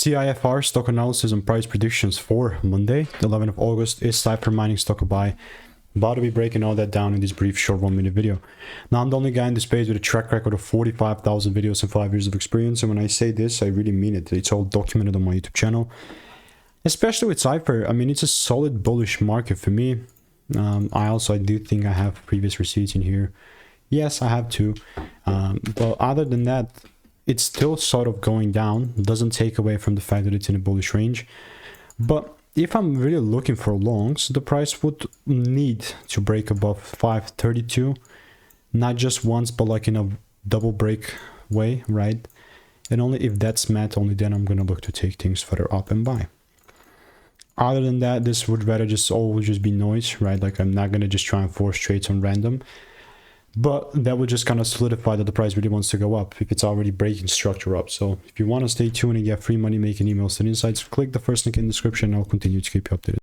CIFR stock analysis and price predictions for Monday, the 11th of August. Is Cipher Mining stock a buy? About to be breaking all that down in this brief short 1-minute video. Now, I'm the only guy in this space with a track record of 45,000 videos and 5 years of experience, and when I say this, I really mean it. It's all documented on my YouTube channel. Especially with Cipher, I mean, it's a solid bullish market for me. I do think I have previous receipts in here. Yes, I have two. But other than that, it's still sort of going down. Doesn't take away from the fact that it's in a bullish range. But if I'm really looking for longs, the price would need to break above 532. Not just once, but like in a double break way, right? And only if that's met, only then I'm going to look to take things further up and buy. Other than that, this would rather just always just be noise, right? Like I'm not going to just try and force trades on random. But that would just kind of solidify that the price really wants to go up if it's already breaking structure up. So if you want to stay tuned and get free money making emails and insights, click the first link in the description and I'll continue to keep you updated.